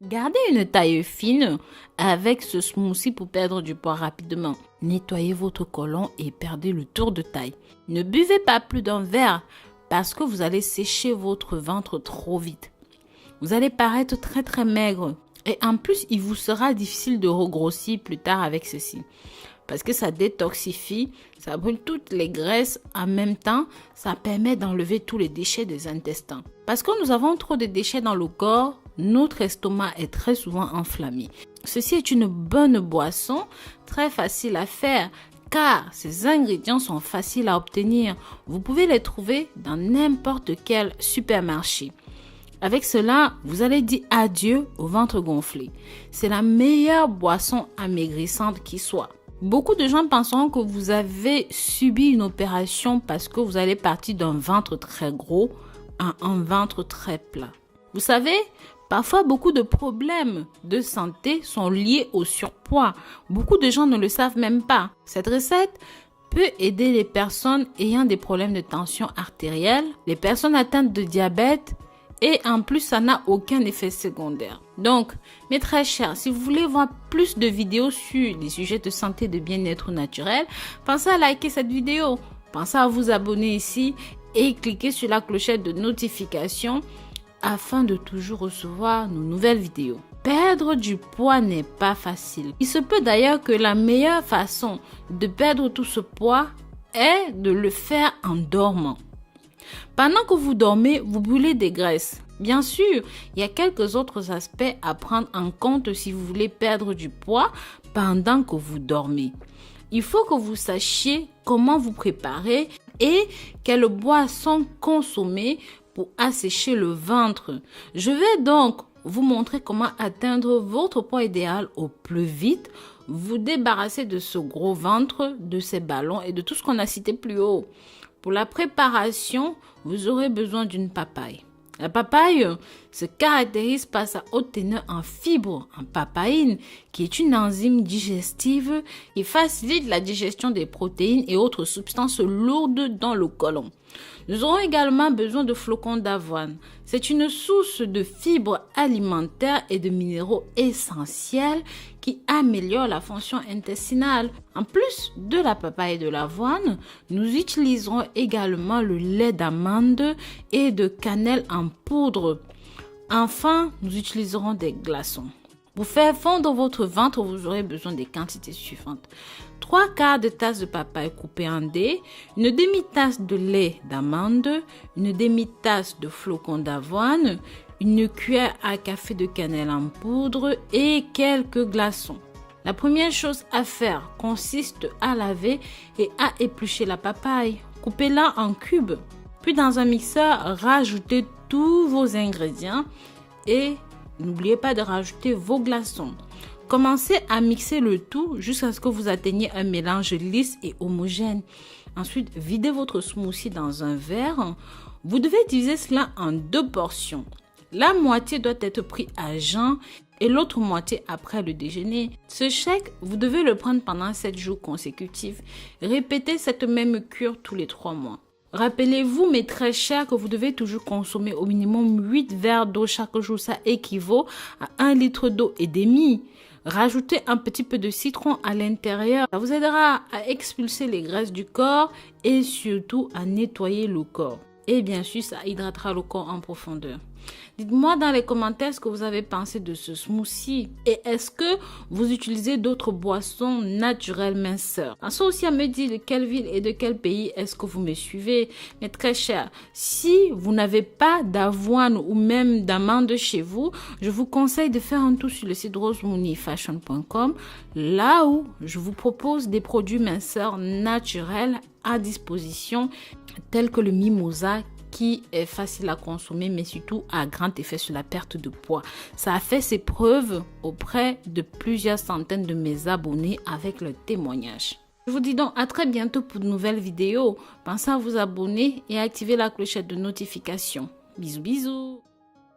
Gardez une taille fine avec ce smoothie pour perdre du poids rapidement. Nettoyez votre côlon et perdez le tour de taille. Ne buvez pas plus d'un verre parce que vous allez sécher votre ventre trop vite. Vous allez paraître très maigre et en plus, il vous sera difficile de regrossir plus tard avec ceci. Parce que ça détoxifie, ça brûle toutes les graisses en même temps, ça permet d'enlever tous les déchets des intestins. Parce que nous avons trop de déchets dans le corps, notre estomac est très souvent enflammé. Ceci est une bonne boisson, très facile à faire, car ces ingrédients sont faciles à obtenir. Vous pouvez les trouver dans n'importe quel supermarché. Avec cela, vous allez dire adieu au ventre gonflé. C'est la meilleure boisson amaigrissante qui soit. Beaucoup de gens penseront que vous avez subi une opération parce que vous allez partir d'un ventre très gros à un ventre très plat. Vous savez, parfois beaucoup de problèmes de santé sont liés au surpoids. Beaucoup de gens ne le savent même pas. Cette recette peut aider les personnes ayant des problèmes de tension artérielle, les personnes atteintes de diabète, et en plus, ça n'a aucun effet secondaire. Donc, mes très chers, si vous voulez voir plus de vidéos sur les sujets de santé et de bien-être naturel, pensez à liker cette vidéo. Pensez à vous abonner ici et cliquez sur la clochette de notification afin de toujours recevoir nos nouvelles vidéos. Perdre du poids n'est pas facile. Il se peut d'ailleurs que la meilleure façon de perdre tout ce poids est de le faire en dormant. Pendant que vous dormez, vous brûlez des graisses. Bien sûr, il y a quelques autres aspects à prendre en compte si vous voulez perdre du poids pendant que vous dormez. Il faut que vous sachiez comment vous préparer et quelle boisson consommer pour assécher le ventre. Je vais donc vous montrer comment atteindre votre poids idéal au plus vite, vous débarrasser de ce gros ventre, de ces ballons et de tout ce qu'on a cité plus haut. Pour la préparation, vous aurez besoin d'une papaye. La papaye se caractérise par sa haute teneur en fibres, en papaïne, qui est une enzyme digestive qui facilite la digestion des protéines et autres substances lourdes dans le côlon. Nous aurons également besoin de flocons d'avoine. C'est une source de fibres alimentaires et de minéraux essentiels qui améliorent la fonction intestinale. En plus de la papaye et de l'avoine, nous utiliserons également le lait d'amande et de cannelle en poudre. Enfin, nous utiliserons des glaçons. Pour faire fondre votre ventre, vous aurez besoin des quantités suivantes. 3/4 de tasse de papaye coupée en dés, une demi-tasse de lait d'amande, une demi-tasse de flocons d'avoine, une cuillère à café de cannelle en poudre et quelques glaçons. La première chose à faire consiste à laver et à éplucher la papaye. Coupez-la en cubes. Puis dans un mixeur, rajoutez tous vos ingrédients et n'oubliez pas de rajouter vos glaçons. Commencez à mixer le tout jusqu'à ce que vous atteigniez un mélange lisse et homogène. Ensuite, videz votre smoothie dans un verre. Vous devez diviser cela en 2 portions. La moitié doit être prise à jeun et l'autre moitié après le déjeuner. Ce shake, vous devez le prendre pendant 7 jours consécutifs. Répétez cette même cure tous les 3 mois. Rappelez-vous, mes très chers, que vous devez toujours consommer au minimum 8 verres d'eau chaque jour. Ça équivaut à 1 litre d'eau et demi. Rajoutez un petit peu de citron à l'intérieur. Ça vous aidera à expulser les graisses du corps et surtout à nettoyer le corps. Et bien sûr, ça hydratera le corps en profondeur. Dites-moi dans les commentaires ce que vous avez pensé de ce smoothie. Et est-ce que vous utilisez d'autres boissons naturelles minceurs? Pensez aussi à me dire de quelle ville et de quel pays est-ce que vous me suivez. Mais très cher, si vous n'avez pas d'avoine ou même d'amande chez vous, je vous conseille de faire un tour sur le site rosemooneyfashion.com, là où je vous propose des produits minceurs naturels à disposition, tels que le mimosa, qui est facile à consommer, mais surtout a grand effet sur la perte de poids. Ça a fait ses preuves auprès de plusieurs centaines de mes abonnés avec leurs témoignages. Je vous dis donc à très bientôt pour de nouvelles vidéos. Pensez à vous abonner et à activer la clochette de notification. Bisous bisous.